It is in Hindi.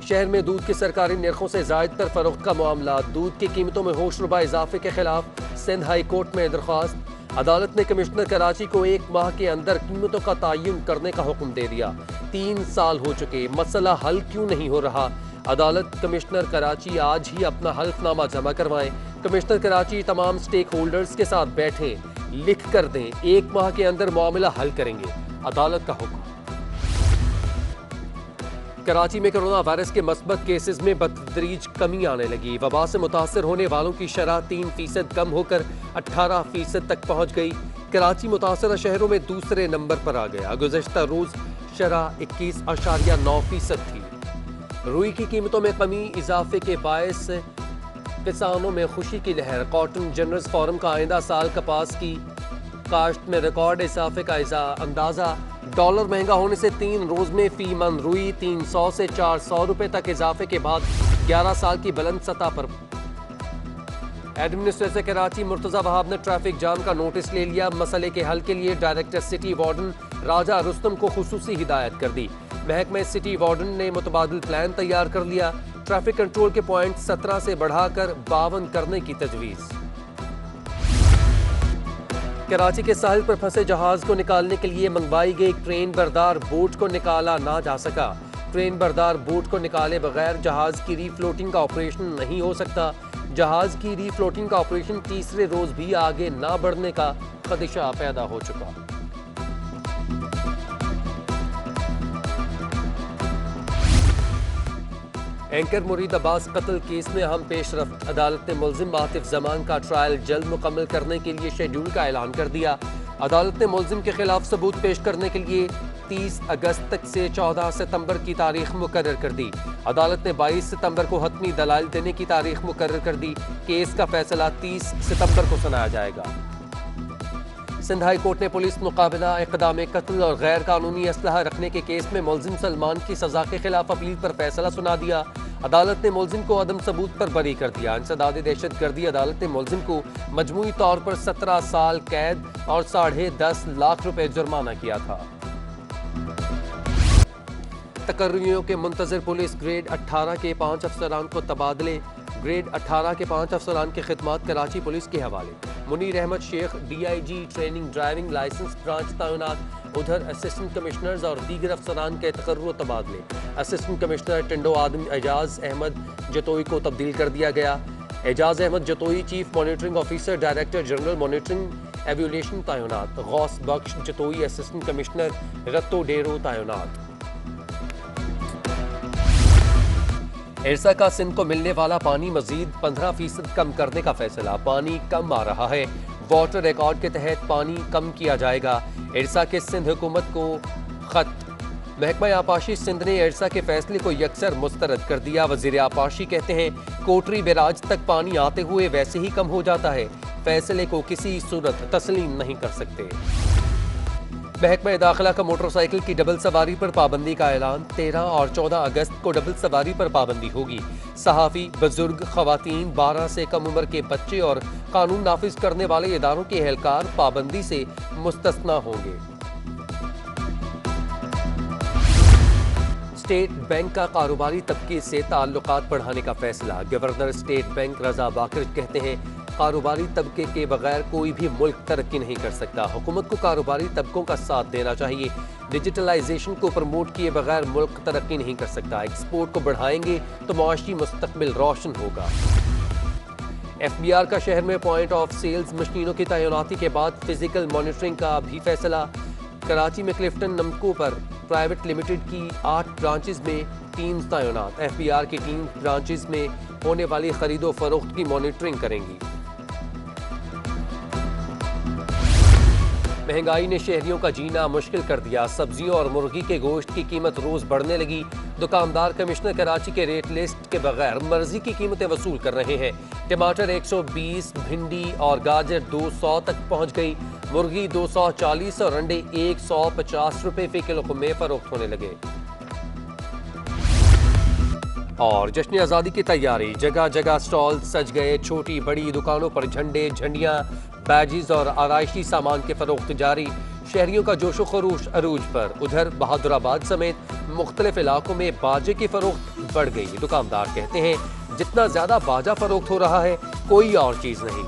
शहर में दूध के सरकारी निर्खों से जायद तर फरोख्त का मामला। दूध की कीमतों में होशरुबा इजाफे के खिलाफ सिंध हाई कोर्ट में दरख्वास्त। अदालत ने कमिश्नर कराची को 1 माह के अंदर कीमतों का तयन करने का हुक्म दे दिया। 3 साल हो चुके, मसला हल क्यों नहीं हो रहा? अदालत कमिश्नर कराची आज ही अपना हल्फनामा जमा करवाएं। कमिश्नर कराची तमाम स्टेक होल्डर्स के साथ बैठें, लिख कर दें, 1 माह के अंदर मामला हल करेंगे, अदालत का हुक्म। कराची में कोरोना वायरस के मस्बत केसेस में बतदरीज कमी आने लगी। वबा से मुतासर होने वालों की शरह 3% कम होकर 18% तक पहुंच गई। कराची मुतासरा शहरों में दूसरे नंबर पर आ गया। गुज़श्ता रोज शरह 21.9% थी। रुई की कीमतों में कमी इजाफे के बायस किसानों में खुशी की लहर। कॉटन जनरल्स फोरम का आइंदा साल कपास की काश्त में रिकॉर्ड इजाफे का अंदाजा। डॉलर महंगा होने से 3 रोज में फी मन रुई 300 से 400 रुपए तक इजाफे के बाद 11 साल की बुलंद सतह पर। एडमिनिस्ट्रेटर कराची मुर्तजा वहाब ने ट्रैफिक जाम का नोटिस ले लिया। मसले के हल के लिए डायरेक्टर सिटी वार्डन राजा रुस्तम को खुसूसी हिदायत कर दी। महकमे सिटी वार्डन ने मुतबादिल प्लान तैयार कर लिया। ट्रैफिक कंट्रोल के पॉइंट 17 से बढ़ाकर 52 करने की तजवीज़। कराची के साहिल पर फंसे जहाज को निकालने के लिए मंगवाई गई क्रेन बरदार बोट को निकाला ना जा सका। क्रेन बरदार बोट को निकाले बगैर जहाज की रीफ्लोटिंग का ऑपरेशन नहीं हो सकता। जहाज की रीफ्लोटिंग का ऑपरेशन तीसरे रोज भी आगे ना बढ़ने का खदशा पैदा हो चुका। एंकर मुरीद अब्बास कत्ल केस में अहम पेशरफ्त। अदालत ने मुल्जिम आतिफ जमान का ट्रायल जल्द मुकम्मल करने के लिए शेड्यूल का ऐलान कर दिया। अदालत ने मुल्जिम के खिलाफ सबूत पेश करने के लिए 30 अगस्त तक से 14 सितंबर की तारीख मुकर्रर कर दी। अदालत ने 22 सितंबर को हतमी दलाइल देने की तारीख मुकर्रर कर दी। केस का फैसला 30 सितंबर को सुनाया जाएगा। सिंध हाई कोर्ट ने पुलिस मुकाबला इक़दाम कत्ल और गैर कानूनी असलहा रखने के केस में मुल्जिम सलमान की सजा के खिलाफ अपील पर फैसला सुना दिया। अदालत ने मुल्जिम को अदम सबूत पर बरी कर दिया। इंसदाद दहशतगर्दी अदालत ने मुल्जिम को मजमूई तौर पर 17 साल कैद और 10.5 लाख रुपए जुर्माना किया था। तकर्रियों के मुंतजर पुलिस ग्रेड 18 के 5 अफसरान को तबादले। ग्रेड 18 के 5 अफसरान की खिदमत कराची पुलिस के हवाले। Munir Ahmed Sheikh DIG training driving licence branch तैनात। उधर असिस्टेंट कमिश्नर्स और दीगर अफसरान के तकर्रुर तबादले। असिस्टेंट कमिश्नर टिंडो आदम एजाज अहमद जतोई को तब्दील कर दिया गया। Ejaz Ahmed Jatoi chief monitoring officer director general monitoring aviation तैनात। Ghaus Bakhsh Jatoi assistant commissioner Ratodero तैनात। इरसा का सिंध को मिलने वाला पानी मजीद 15% कम करने का फैसला। पानी कम आ रहा है, वाटर रिकॉर्ड के तहत पानी कम किया जाएगा। इरसा के सिंध हुकूमत को खत। महकमा आपाशी सिंध ने इरसा के फैसले को यकसर मुस्तरद कर दिया। वजीर आपाशी कहते हैं कोटरी बैराज तक पानी आते हुए वैसे ही कम हो जाता है, फैसले को किसी सूरत तस्लीम नहीं कर सकते। महकमा दाखिला का मोटरसाइकिल की डबल सवारी पर पाबंदी का ऐलान। 13 और 14 अगस्त को डबल सवारी पर पाबंदी होगी। सहाफ़ी, बुजुर्ग, खवातीन, 12 से कम उम्र के बच्चे और कानून नाफिज करने वाले इदारों के एहलकार पाबंदी से मुस्तस्ना होंगे। स्टेट बैंक का कारोबारी तबके से ताल्लुकात बढ़ाने का फैसला। गवर्नर स्टेट बैंक रजा बाकर कहते हैं कारोबारी तबके के बगैर कोई भी मुल्क तरक्की नहीं कर सकता। हुकूमत को कारोबारी तबकों का साथ देना चाहिए। डिजिटलाइजेशन को प्रमोट किए बगैर मुल्क तरक्की नहीं कर सकता। एक्सपोर्ट को बढ़ाएंगे तो मुआशी मुस्तकबिल रोशन होगा। FBR का शहर में पॉइंट ऑफ सेल्स मशीनों की तैनाती के बाद फिजिकल मॉनिटरिंग का भी फैसला। कराची में क्लिफ्टन नमको पर प्राइवेट लिमिटेड की 8 ब्रांचेस में टीम्स तैनात। FBR की टीम ब्रांचेस में होने वाली खरीदो फरोख्त की मॉनिटरिंग करेंगी। महंगाई ने शहरियों का जीना मुश्किल कर दिया। सब्जियों और मुर्गी के गोश्त की कीमत रोज बढ़ने लगी। दुकानदार कमिश्नर कराची के रेट लिस्ट के बगैर मर्जी की कीमतें वसूल कर रहे हैं। टमाटर 120, भिंडी और गाजर 200 तक पहुंच गई। मुर्गी 240 और अंडे 150 रुपए फी किलो में फरोख्त होने लगे। और जश्न आज़ादी की तैयारी, जगह जगह स्टॉल सज गए। छोटी बड़ी दुकानों पर झंडे, झंडियां, बैजेस और आराइशी सामान के फरोख्त जारी। शहरियों का जोशो खरोश अरूज पर। उधर बहादुराबाद समेत मुख्तलिफ इलाकों में बाजे की फरोख्त बढ़ गई। दुकानदार कहते हैं जितना ज्यादा बाजा फरोख्त हो रहा है कोई और चीज नहीं।